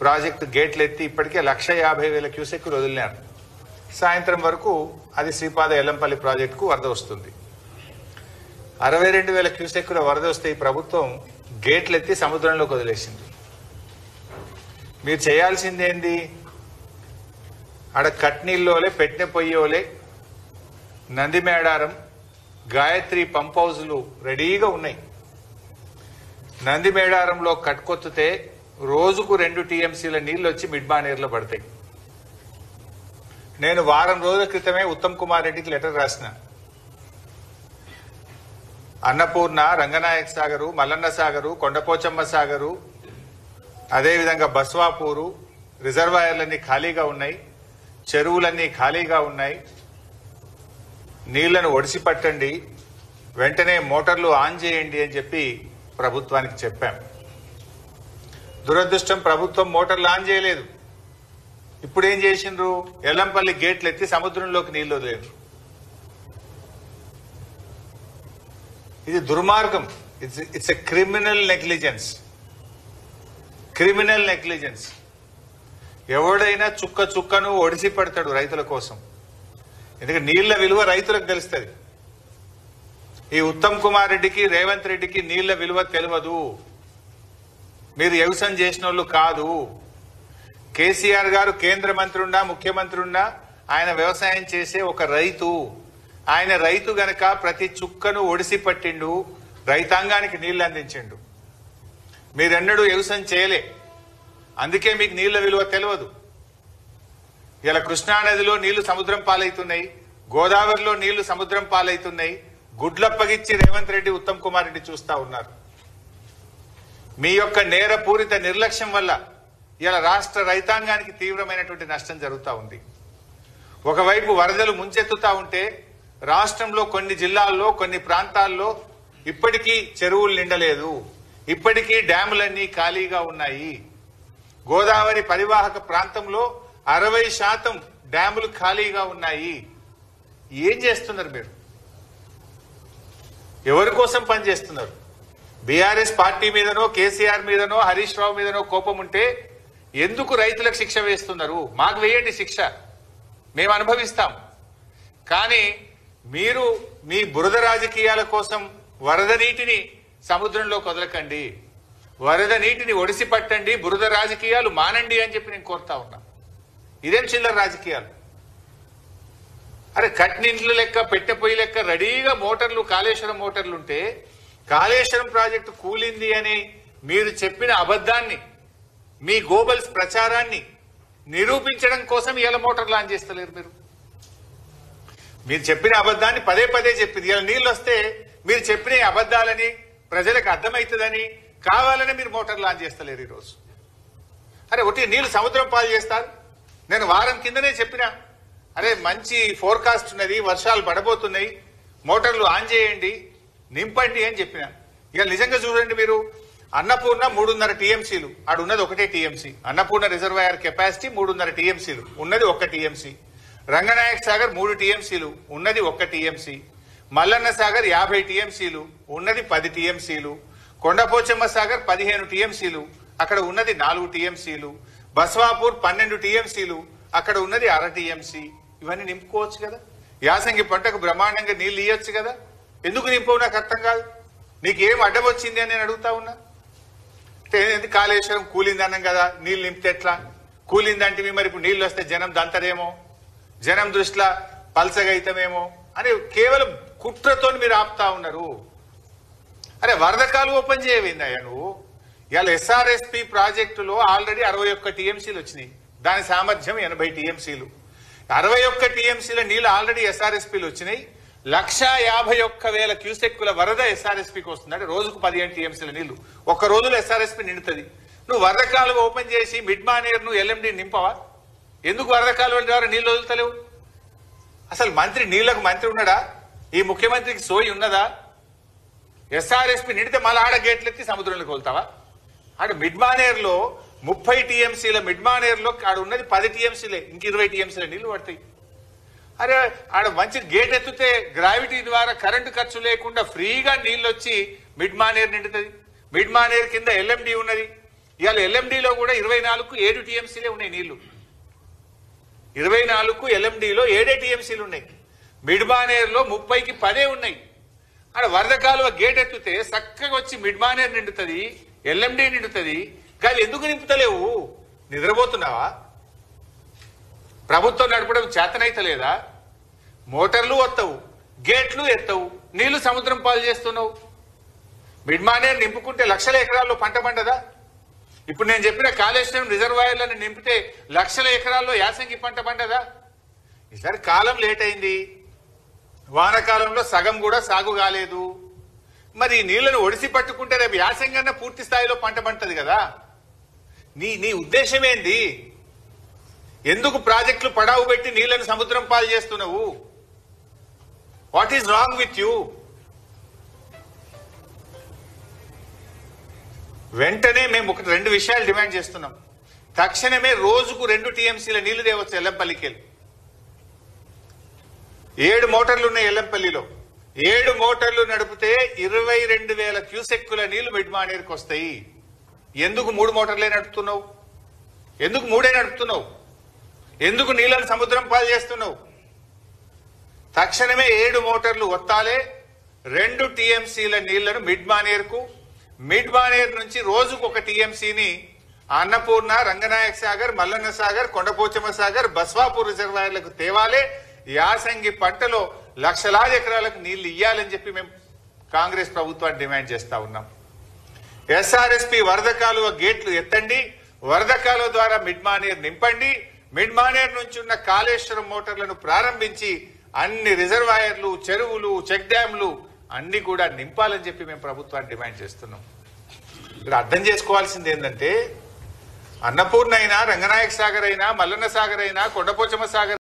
Project గేట్లు ఎత్తి ఇప్పటికే 1,50,000 క్యూసెక్కులు వదిలినారు. సాయంత్రం వరకు అది శ్రీపాద ఎల్లంపల్లి ప్రాజెక్టుకు వరద వస్తుంది. 62,000 క్యూసెక్కుల వరద వస్తే ఈ ప్రభుత్వం గేట్లు ఎత్తి సముద్రంలోకి వదిలేసింది. మీరు చేయాల్సిందేంది? ఆడ కట్నీళ్ళోలే, పెట్టిన పొయ్యోలే, నందిమేడారం, గాయత్రి పంప్ హౌజులు రెడీగా ఉన్నాయి. నందిమేడారంలో కట్కొత్తితే రోజుకు 2 టీఎంసీల నీళ్లు వచ్చి మిడ్మానేరులో పడతాయి. నేను వారం రోజుల క్రితమే ఉత్తమ్ కుమార్ రెడ్డికి లెటర్ రాసిన. అన్నపూర్ణ, రంగనాయక సాగరు, మల్లన్న సాగరు, కొండపోచమ్మ సాగరు, అదేవిధంగా బస్వాపూరు రిజర్వాయర్లన్నీ ఖాళీగా ఉన్నాయి, చెరువులన్నీ ఖాళీగా ఉన్నాయి. నీళ్లను ఒడిసి పట్టండి, వెంటనే మోటార్లు ఆన్ చేయండి అని చెప్పి ప్రభుత్వానికి చెప్పాం. దురదృష్టం, ప్రభుత్వం మోటార్లు ఆన్ చేయలేదు. ఇప్పుడు ఏం చేసిండ్రు? ఎల్లంపల్లి గేట్లు ఎత్తి సముద్రంలోకి నీళ్లు వదిలేరు. ఇది దుర్మార్గం. It's a criminal negligence. Criminal negligence. ఎవడైనా చుక్క చుక్కను ఒడిసి పడతాడు రైతుల కోసం. ఎందుకంటే నీళ్ల విలువ రైతులకు తెలుస్తుంది. ఈ ఉత్తమ్ కుమార్ రెడ్డికి, రేవంత్ రెడ్డికి నీళ్ల విలువ తెలియదు. మీరు వ్యవసాయం చేసిన వాళ్ళు కాదు. కేసీఆర్ గారు కేంద్ర మంత్రి ఉన్నా, ముఖ్యమంత్రి ఉన్నా ఆయన వ్యవసాయం చేసే ఒక రైతు. ఆయన రైతు గనక ప్రతి చుక్కను ఒడిసి పట్టిండు, రైతాంగానికి నీళ్లు అందించిండు. మీరెన్నడూ వ్యవసాయం చేయలే, అందుకే మీకు నీళ్ల విలువ తెలియదు. ఇలా కృష్ణానదిలో నీళ్లు సముద్రం పాలవుతున్నాయి, గోదావరిలో నీళ్లు సముద్రం పాలవుతున్నాయి. గుడ్లప్పగిచ్చి రేవంత్ రెడ్డి, ఉత్తమ్ కుమార్ రెడ్డి చూస్తా ఉన్నారు. మీ యొక్క నేరపూరిత నిర్లక్ష్యం వల్ల ఇలా రాష్ట్ర రైతాంగానికి తీవ్రమైనటువంటి నష్టం జరుగుతూ ఉంది. ఒకవైపు వరదలు ముంచెత్తుతా ఉంటే రాష్ట్రంలో కొన్ని జిల్లాల్లో, కొన్ని ప్రాంతాల్లో ఇప్పటికీ చెరువులు నిండలేదు, ఇప్పటికీ డ్యాములన్నీ ఖాళీగా ఉన్నాయి. గోదావరి పరివాహక ప్రాంతంలో 60% డ్యాములు ఖాళీగా ఉన్నాయి. ఏం చేస్తున్నారు మీరు? ఎవరి కోసం పనిచేస్తున్నారు? బీఆర్ఎస్ పార్టీ మీదనో, కేసీఆర్ మీదనో, హరీష్ రావు మీదనో కోపం ఉంటే ఎందుకు రైతులకు శిక్ష వేస్తున్నారు? మాకు వేయండి శిక్ష, మేము అనుభవిస్తాం. కానీ మీరు మీ బురద రాజకీయాల కోసం వరద నీటిని సముద్రంలోకి వదలకండి, వరద నీటిని ఒడిసి పట్టండి, బురద రాజకీయాలు మానండి అని చెప్పి నేను కోరుతా ఉన్నా. ఇదేం చిల్లర రాజకీయాలు? అరే కట్నింట్ల లెక్క, పెట్టె పొయ్యి లెక్క రెడీగా మోటార్లు, కాళేశ్వరం మోటార్లు ఉంటే కాళేశ్వరం ప్రాజెక్టు కూలింది అని మీరు చెప్పిన అబద్ధాన్ని, మీ గోబల్స్ ప్రచారాన్ని నిరూపించడం కోసం ఇలా మోటార్లు ఆన్ చేస్తలేరు. మీరు చెప్పిన అబద్ధాన్ని పదే పదే చెప్పింది. ఇలా నీళ్ళు వస్తే మీరు చెప్పిన అబద్ధాలని ప్రజలకు అర్థమవుతుందని కావాలని మీరు మోటార్లు ఆన్ చేస్తలేరు ఈరోజు. అరే ఒకటి నీళ్లు సముద్రం పాలు చేస్తారు. నేను వారం కిందనే చెప్పినా, అరే మంచి ఫోర్కాస్ట్ ఉన్నది, వర్షాలు పడబోతున్నాయి, మోటార్లు ఆన్ చేయండి, నింపండి అని చెప్పిన. ఇక నిజంగా చూడండి, మీరు అన్నపూర్ణ 3.5 టీఎంసీలు, ఆడు ఉన్నది 1 టీఎంసీ. అన్నపూర్ణ రిజర్వాయర్ కెపాసిటీ 3.5 టీఎంసీలు, ఉన్నది 1 టీఎంసీ. రంగనాయక సాగర్ 3 టీఎంసీలు, ఉన్నది 1 టీఎంసీ. మల్లన్న సాగర్ 50 టీఎంసీలు, ఉన్నది 10 టీఎంసీలు. కొండపోచమ్మ సాగర్ 15 టీఎంసీలు, అక్కడ ఉన్నది 4 టీఎంసీలు. బస్వాపూర్ 12 టీఎంసీలు, అక్కడ ఉన్నది 1/2 టీఎంసీ. ఇవన్నీ నింపుకోవచ్చు కదా. యాసంగి పంటకు బ్రహ్మాండంగా నీళ్లు ఇయ్యొచ్చు కదా. ఎందుకు నింపవు నాకు అర్థం కాదు. నీకేం అడ్డం వచ్చింది అని నేను అడుగుతా ఉన్నా. అంటే కాళేశ్వరం కూలింది అన్నాం కదా, నీళ్ళు నింపితే ఎట్లా? కూలిందంటే మరి ఇప్పుడు నీళ్ళు వస్తే జనం దంతరేమో, జనం దృష్టిలో పల్సగైతమేమో అని కేవలం కుట్రతో మీరు ఆపుతా ఉన్నారు. అరే వరదకాలు ఓపెన్ చేయవేందయ్యా నువ్వు? ఇవాళ ఎస్ఆర్ఎస్పి ప్రాజెక్టులో ఆల్రెడీ 61 టీఎంసీలు వచ్చినాయి. దాని సామర్థ్యం 80 టీఎంసీలు. 61 టీఎంసీల నీళ్లు ఆల్రెడీ ఎస్ఆర్ఎస్పీలు వచ్చినాయి. 1,51,000 క్యూసెక్కుల వరద ఎస్ఆర్ఎస్పీకి వస్తుంది. అంటే రోజుకు 15 టీఎంసీల నీళ్లు ఒక్క రోజులో ఎస్ఆర్ఎస్పీ నిండుతుంది. నువ్వు వరద కాలువ ఓపెన్ చేసి మిడ్మానేర్ ను ఎల్ఎండి నింపవా? ఎందుకు వరద కాలువల ద్వారా నీళ్లు వదులుతలేవు? అసలు మంత్రి, నీళ్లకు మంత్రి ఉన్నాడా? ఈ ముఖ్యమంత్రికి సోయి ఉన్నదా? ఎస్ఆర్ఎస్పీ నిండితే మళ్ళీ ఆడ గేట్లు ఎత్తి సముద్రంలోకి వెళ్తావా? ఆడ మిడ్మానేర్లో 30 టీఎంసీల మిడ్మానేర్లో ఆడ ఉన్నది 10 టీఎంసీలే, ఇంక 20 టీఎంసీల నీళ్లు పడతాయి. అరే ఆడ మంచి గేట్ ఎత్తితే గ్రావిటీ ద్వారా కరెంటు ఖర్చు లేకుండా ఫ్రీగా నీళ్ళు వచ్చి మిడ్మానేర్ నిండుతుంది. మిడ్మానేర్ కింద ఎల్ఎండి ఉన్నది. ఇవాళ ఎల్ఎండిలో కూడా 24కు 7 టీఎంసీలే ఉన్నాయి నీళ్లు. 24కు ఎల్ఎండిలో 7 టీఎంసీలు ఉన్నాయి. మిడ్మానేర్లో 30కి 10 ఉన్నాయి. అక్కడ వరద కాలువ గేట్ ఎత్తితే చక్కగా వచ్చి మిడ్మానేర్ నిండుతుంది, ఎల్ఎండి నిండుతుంది. కానీ ఎందుకు నింపుతలేవు? నిద్రపోతున్నావా? ప్రభుత్వం నడపడం చేతనైతలేదా? మోటార్లు వస్తావు, గేట్లు ఎత్తవు, నీళ్లు సముద్రం పాలు చేస్తున్నావు. మిడ్మానేర్ నింపుకుంటే లక్షల ఎకరాల్లో పంట పండదా? ఇప్పుడు నేను చెప్పిన కాళేశ్వరం రిజర్వాయర్లను నింపితే లక్షల ఎకరాల్లో యాసంగి పంట పండదా? ఈసారి కాలం లేట్ అయింది. వానకాలంలో సగం కూడా సాగు కాలేదు. మరి ఈ నీళ్లను ఒడిసి పట్టుకుంటే రేపు యాసంగన్న పూర్తి స్థాయిలో పంట పంటది కదా. నీ ఉద్దేశం ఏంది? ఎందుకు ప్రాజెక్టులు పడావు పెట్టి నీళ్లను సముద్రం పాలు చేస్తున్నావు? What is wrong with you? వెంటనే మేము 2 విషయాలు డిమాండ్ చేస్తున్నాం. తక్షణమే రోజుకు 2 టీఎంసీల నీళ్లు తేవచ్చు ఎల్లంపల్లికి. 7 మోటార్లు ఉన్నాయి ఎల్లంపల్లిలో. 7 మోటార్లు నడిపితే 22,000 క్యూసెక్కుల నీళ్లు మిడ్మానేర్కి వస్తాయి. ఎందుకు 3 మోటార్లే నడుపుతున్నావు? ఎందుకు 3 నడుపుతున్నావు? ఎందుకు నీళ్లను సముద్రం పాలు చేస్తున్నావు? తక్షణమే 7 మోటార్లు వత్తాలే. 2 టీఎంసీల నీళ్లను మిడ్మానేర్కు, మిడ్మానేర్ నుంచి రోజుకు 1 టీఎంసీని అన్నపూర్ణ, రంగనాయక సాగర్, మల్లన్న సాగర్, కొండపోచమ్మ సాగర్, బస్వాపూర్ రిజర్వాయర్లకు తేవాలే. యాసంగి పంటలో లక్షలాది ఎకరాలకు నీళ్లు ఇయ్యాలని చెప్పి మేము కాంగ్రెస్ ప్రభుత్వాన్ని డిమాండ్ చేస్తా ఉన్నాం. ఎస్ఆర్ఎస్పీ వరద కాలువ గేట్లు ఎత్తండి, వరద కాలువ ద్వారా మిడ్మానేర్ నింపండి. మిడ్మానేర్ నుంచి ఉన్న కాళేశ్వరం మోటార్లను ప్రారంభించి అన్ని రిజర్వాయర్లు, చెరువులు, చెక్ డ్యాంలు అన్ని కూడా నింపాలని చెప్పి మేము ప్రభుత్వాన్ని డిమాండ్ చేస్తున్నాం. ఇక్కడ అర్థం చేసుకోవాల్సింది ఏంటంటే, అన్నపూర్ణ అయినా, రంగనాయక సాగర్ అయినా, మల్లన్న సాగర్ అయినా, కొండపోచమ్మ సాగర్